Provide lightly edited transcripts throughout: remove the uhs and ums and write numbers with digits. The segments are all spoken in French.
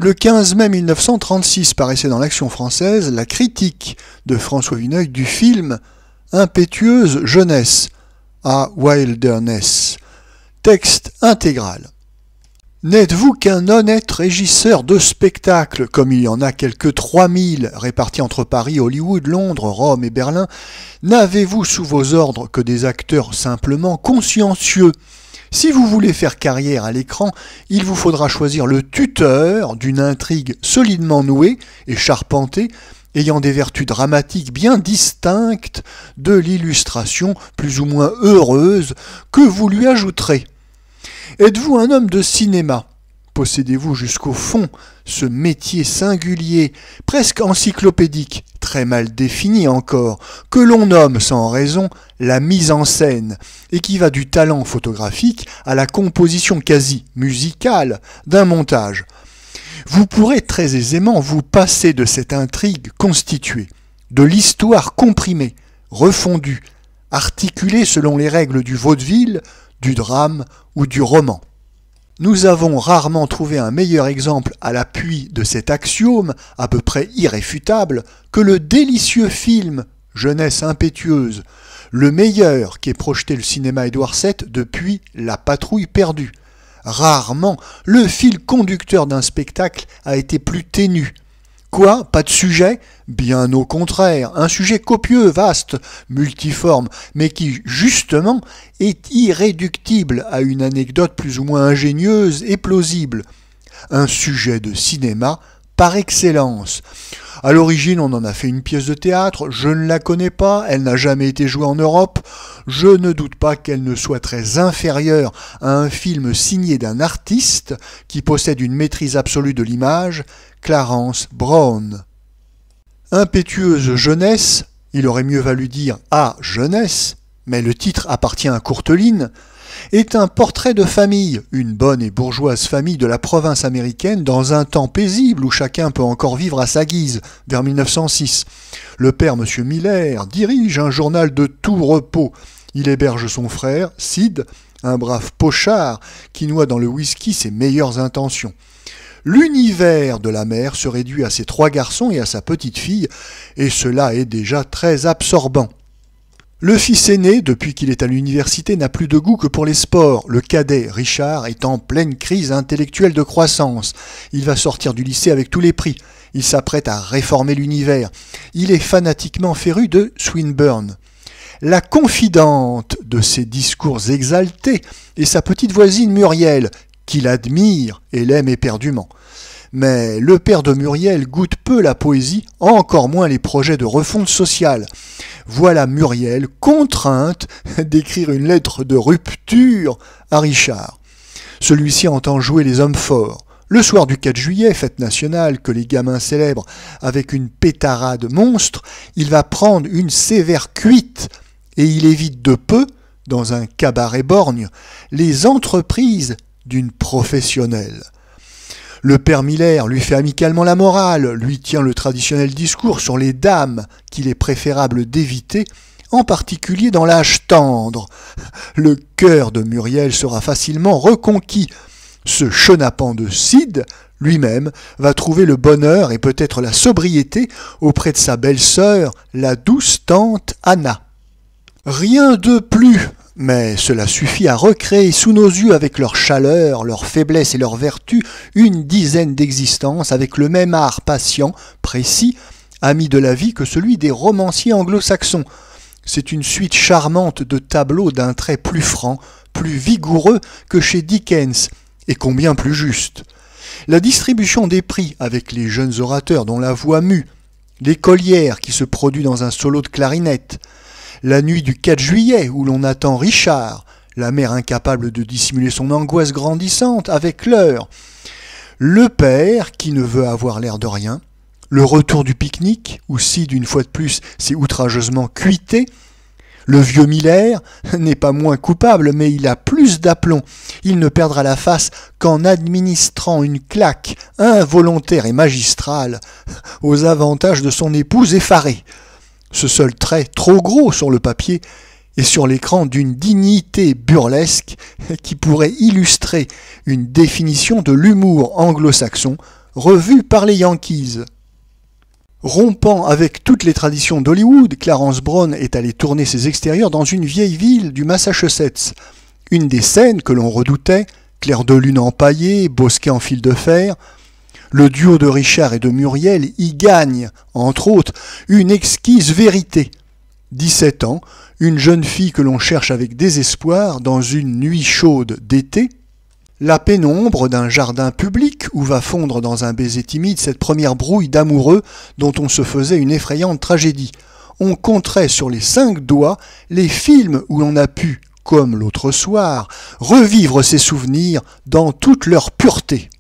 Le 15 mai 1936 paraissait dans l'Action française la critique de François Vineuil du film Impétueuse jeunesse, à Wilderness. Texte intégral. N'êtes-vous qu'un honnête régisseur de spectacle, comme il y en a quelques 3000 répartis entre Paris, Hollywood, Londres, Rome et Berlin? N'avez-vous sous vos ordres que des acteurs simplement consciencieux? Si vous voulez faire carrière à l'écran, il vous faudra choisir le tuteur d'une intrigue solidement nouée et charpentée, ayant des vertus dramatiques bien distinctes de l'illustration plus ou moins heureuse que vous lui ajouterez. Êtes-vous un homme de cinéma? Possédez-vous jusqu'au fond ce métier singulier, presque encyclopédique, très mal défini encore, que l'on nomme sans raison la mise en scène, et qui va du talent photographique à la composition quasi musicale d'un montage? Vous pourrez très aisément vous passer de cette intrigue constituée, de l'histoire comprimée, refondue, articulée selon les règles du vaudeville, du drame ou du roman. Nous avons rarement trouvé un meilleur exemple à l'appui de cet axiome, à peu près irréfutable, que le délicieux film Jeunesse impétueuse, le meilleur qu'ait projeté le cinéma Édouard VII depuis La Patrouille perdue. Rarement le fil conducteur d'un spectacle a été plus ténu. Quoi? Pas de sujet? Bien au contraire, un sujet copieux, vaste, multiforme, mais qui, justement, est irréductible à une anecdote plus ou moins ingénieuse et plausible. Un sujet de cinéma par excellence. À l'origine, on en a fait une pièce de théâtre, je ne la connais pas, elle n'a jamais été jouée en Europe, je ne doute pas qu'elle ne soit très inférieure à un film signé d'un artiste qui possède une maîtrise absolue de l'image, Clarence Brown. Impétueuse jeunesse, il aurait mieux valu dire à jeunesse, mais le titre appartient à Courteline, est un portrait de famille, une bonne et bourgeoise famille de la province américaine dans un temps paisible où chacun peut encore vivre à sa guise, vers 1906. Le père, M. Miller, dirige un journal de tout repos. Il héberge son frère, Sid, un brave pochard qui noie dans le whisky ses meilleures intentions. L'univers de la mère se réduit à ses 3 garçons et à sa petite fille, et cela est déjà très absorbant. Le fils aîné, depuis qu'il est à l'université, n'a plus de goût que pour les sports. Le cadet, Richard, est en pleine crise intellectuelle de croissance. Il va sortir du lycée avec tous les prix. Il s'apprête à réformer l'univers. Il est fanatiquement féru de Swinburne. La confidente de ses discours exaltés est sa petite voisine Muriel, qu'il admire et l'aime éperdument. Mais le père de Muriel goûte peu la poésie, encore moins les projets de refonte sociale. Voilà Muriel contrainte d'écrire une lettre de rupture à Richard. Celui-ci entend jouer les hommes forts. Le soir du 4 juillet, fête nationale que les gamins célèbrent avec une pétarade monstre, il va prendre une sévère cuite et il évite de peu, dans un cabaret borgne, les entreprises d'une professionnelle. Le père Miller lui fait amicalement la morale, lui tient le traditionnel discours sur les dames qu'il est préférable d'éviter, en particulier dans l'âge tendre. Le cœur de Muriel sera facilement reconquis. Ce chenapan de Sid, lui-même, va trouver le bonheur et peut-être la sobriété auprès de sa belle-sœur, la douce tante Anna. Rien de plus, mais cela suffit à recréer sous nos yeux avec leur chaleur, leur faiblesse et leur vertu une dizaine d'existences avec le même art patient, précis, ami de la vie que celui des romanciers anglo-saxons. C'est une suite charmante de tableaux d'un trait plus franc, plus vigoureux que chez Dickens, et combien plus juste. La distribution des prix avec les jeunes orateurs dont la voix mue, l'écolière qui se produit dans un solo de clarinette, la nuit du 4 juillet où l'on attend Richard, la mère incapable de dissimuler son angoisse grandissante avec l'heure, le père qui ne veut avoir l'air de rien, le retour du pique-nique où Sid, une fois de plus, s'est outrageusement cuité. Le vieux Miller n'est pas moins coupable, mais il a plus d'aplomb. Il ne perdra la face qu'en administrant une claque involontaire et magistrale aux avantages de son épouse effarée. Ce seul trait, trop gros sur le papier, est sur l'écran d'une dignité burlesque qui pourrait illustrer une définition de l'humour anglo-saxon revue par les Yankees. Rompant avec toutes les traditions d'Hollywood, Clarence Brown est allé tourner ses extérieurs dans une vieille ville du Massachusetts. Une des scènes que l'on redoutait, clair de lune empaillé, bosquet en fil de fer. Le duo de Richard et de Muriel y gagne, entre autres, une exquise vérité. 17 ans, une jeune fille que l'on cherche avec désespoir dans une nuit chaude d'été. La pénombre d'un jardin public où va fondre dans un baiser timide cette première brouille d'amoureux dont on se faisait une effrayante tragédie. On compterait sur les 5 doigts les films où l'on a pu, comme l'autre soir, revivre ces souvenirs dans toute leur pureté.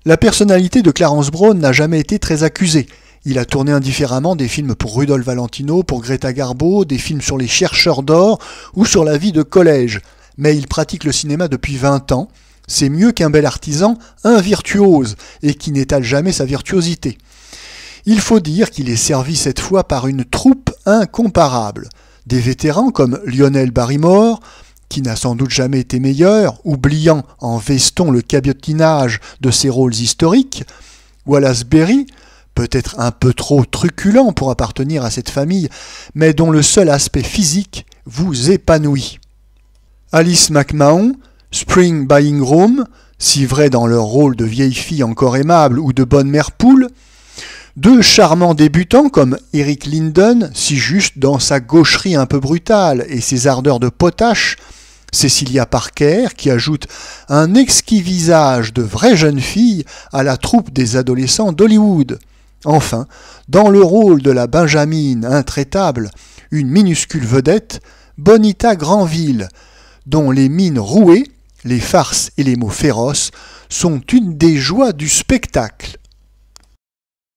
La personnalité de Clarence Brown n'a jamais été très accusée. Il a tourné indifféremment des films pour Rudolph Valentino, pour Greta Garbo, des films sur les chercheurs d'or ou sur la vie de collège. Mais il pratique le cinéma depuis 20 ans. C'est mieux qu'un bel artisan, un virtuose, et qui n'étale jamais sa virtuosité. Il faut dire qu'il est servi cette fois par une troupe incomparable. Des vétérans comme Lionel Barrymore, qui n'a sans doute jamais été meilleur, oubliant en veston le cabotinage de ses rôles historiques, Wallace Beery, peut-être un peu trop truculent pour appartenir à cette famille, mais dont le seul aspect physique vous épanouit. Alice McMahon, Spring Buying Room, si vrai dans leur rôle de vieille fille encore aimable ou de bonne mère poule, 2 charmants débutants comme Eric Linden, si juste dans sa gaucherie un peu brutale et ses ardeurs de potache, Cecilia Parker, qui ajoute un exquis visage de vraie jeune fille à la troupe des adolescents d'Hollywood. Enfin, dans le rôle de la Benjamine intraitable, une minuscule vedette, Bonita Granville, dont les mines rouées, les farces et les mots féroces sont une des joies du spectacle.